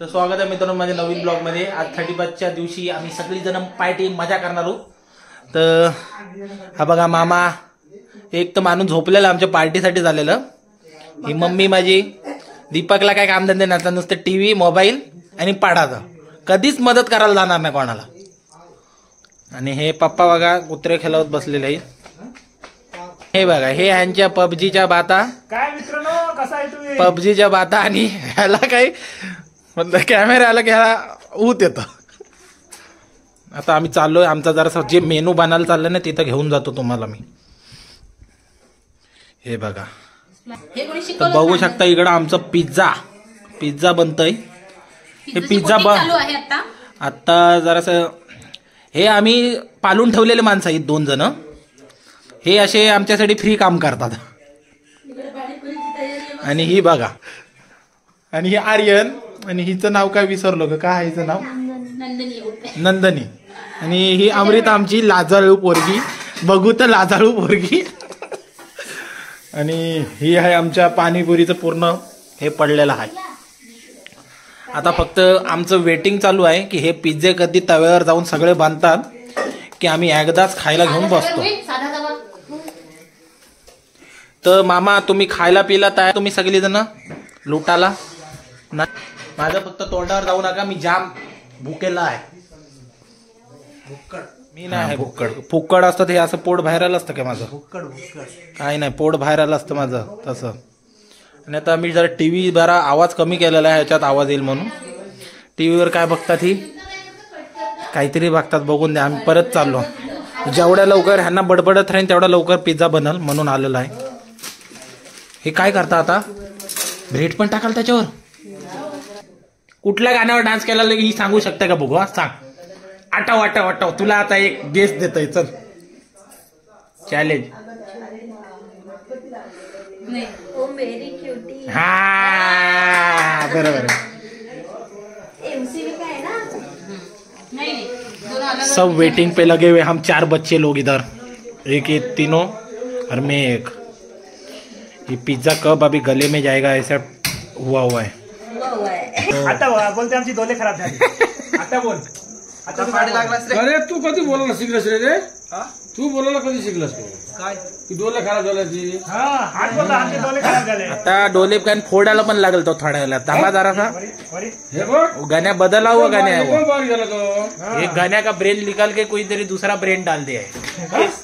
तर स्वागत आहे मित्रांनो माझ्या नवीन ब्लॉग मध्ये। आज 31च्या दिवशी आम्ही सगळी जण पार्टी मजा करणार आहोत। तर हा बघा मामा एक तर माणूस झोपलेला आमच्या पार्टीसाठी झालेलं। ही मम्मी माझी दीपकला काय काम धंदे नसतात, नुसते टीव्ही मोबाईल आणि पाडाचा, कधीच मदत करायला जाणार नाही कोणाला। आणि हे पप्पा बघा कुत्रे खेळवत बसलेले आहेत। हे बघा हे यांच्या पबजीच्या बाता। काय मित्रांनो कसा आहे तुम्ही? पबजीच्या बाता आणि ह्याला काही म्हणजे कॅमेरा आला की ह्याला ऊत येतं। आता आम्ही चाललोय, आमचा जरासा जे मेनू बनायला चाललं ना तिथं घेऊन जातो तुम्हाला मी। हे बघा तर बघू शकता इकडं आमचं पिझ्झा बनतय। हे पिझ्झा आता जरासं हे आम्ही पालून ठेवलेले माणसं आहेत 2 जण, हे असे आमच्यासाठी फ्री काम करतात। आणि ही बघा आणि ही आर्यन आणि हिचं नाव काय विसरलो ग, काय हिचं नाव? नंदनी। आणि ही अमृता आमची लाजाळू पोरगी, बघू तर लाजाळू पोरगी। आणि ही आहे आमच्या पाणीपुरीचं पूर्ण हे पडलेलं आहे। आता फक्त आमचं वेटिंग चालू आहे की हे पिझ्झे कधी तव्यावर जाऊन सगळे बांधतात की आम्ही एकदाच खायला घेऊन बसतो। तर मामा तुम्ही खायला पिला तयार तुम्ही सगळी जण लुटाला ना? माझं फक्त तोंडावर जाऊ नका, मी जाम भुकेला आहे। भुक्कड मी नाही आहे भुक्कड। फुक्कड असतं ते असं पोट बाहेर आलं असतं का माझं? भुक्कड काय नाही, पोट बाहेर आलं असतं माझं तसं। आणि आता मी जरा टीव्ही जरा आवाज कमी केलेला आहे, ह्याच्यात आवाज येईल म्हणून। टीव्हीवर काय बघतात ही काहीतरी बघतात, बघून द्या। आम्ही परत चाललो, जेवढ्या लवकर ह्यांना बडबडत राहीन तेवढा लवकर पिझ्झा बनल म्हणून आलेला आहे। हे काय करता आता? ब्रेड पण टाकाल त्याच्यावर? कुठल्या गाण्यावर डान्स केला ही सांगू शकता का? बघू सांग। आठव तुला आता एक गेस देतोय, चल चॅलेंज। हा बरोबर। सब वेटिंग पे लगे हुए, हम 4 बच्चे लोग इधर, एक ये तीनों और मैं एक। ये पिज्जा कब अभी गले में जाएगा ऐसा हुआ है। आता बोलते आमची डोले खराब झाली। आता बोल, आता पाणी लागला। अरे तू कधी बोलायला शिकलास रे? तू बोलायला कधी शिकलास तू? काय की डोले खराब झाल्याची? हात बोलला आमचे डोले खराब झाले। आता डोले काय फोडायला पण लागेल तो थोड्या वेळेला, थांबा जरासा। हे बघ गाण्या बदला हुआ गाण्या है वो। बारीक झाला तो। एक गाण्या का ब्रेन निकाल के कोई तरी दूसरा ब्रेन डाल दिया है।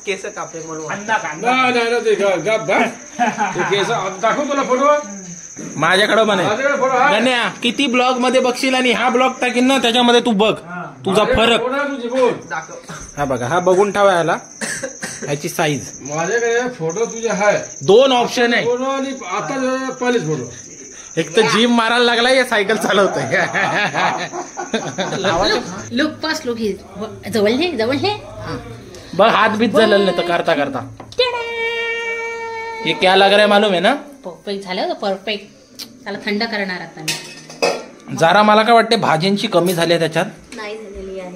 केस कापे म्हणून नाही ते गप ते केस दाखव तुला फोटो माझ्याकडे म्हणे गाण्या किती ब्लॉग मध्ये बघशील आणि हा ब्लॉग टाकीन ना त्याच्यामध्ये तू बघ तुझा फरक। हा बघा, हा बघून ठेवा ह्याला, ह्याची साईज। माझ्याकडे फोटो तुझे आहे, 2 ऑप्शन आहे। आणि आता पहिलेच फोटो, एक तर जिम मारायला लागलाय या सायकल चालवतोय। लुक पास लुक ही जवळ हे बघ हात बीत झालेलं नाही तर करता करता। ये क्या लग रहा है मालूम है ना? परफेक्ट झालं होतं, परफेक्ट। त्याला थंड करणार आता मी जरा। मला काय वाटते भाज्यांची कमी झाली आहे त्याच्यात, नाही झालेली आहे।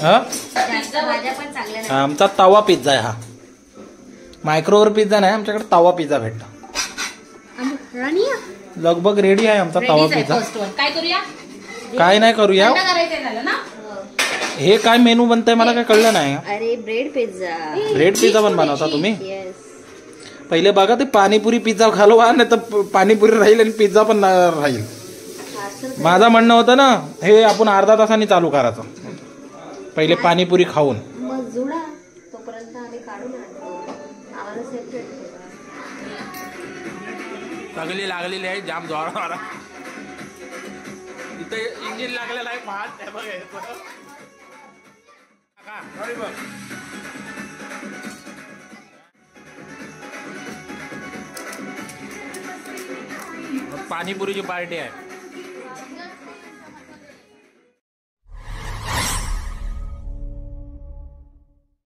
जास्त भाज्या पण चांगल्या नाही। आमचा तवा पिझ्झा आहे हा, मायक्रोवर पिझ्झा नाही, आमच्याकडे तवा पिझ्झा भेटतो। लगभग रेडी आहे आमचा तवा पिझ्झा। काय करूया? काय नाही करूया, हे काय मेनू बनतंय मला काय कळलं नाही। अरे ब्रेड पिझ्झा पण बनवता तुम्ही? पहिले बघा ते पाणीपुरी पिझ्झा घालवा, नाही तर पाणीपुरी राहील आणि पिझ्झा पण राहील। माझं म्हणणं होतं ना हे आपण अर्धा तासांनी चालू करायचं, पहिले पाणीपुरी खाऊन। सगळी लागलेली आहे जाम जोरात, इथे इंजिन लागलेलं आहे फास्ट आहे बघ। पाणीपुरीची पार्टी आहे।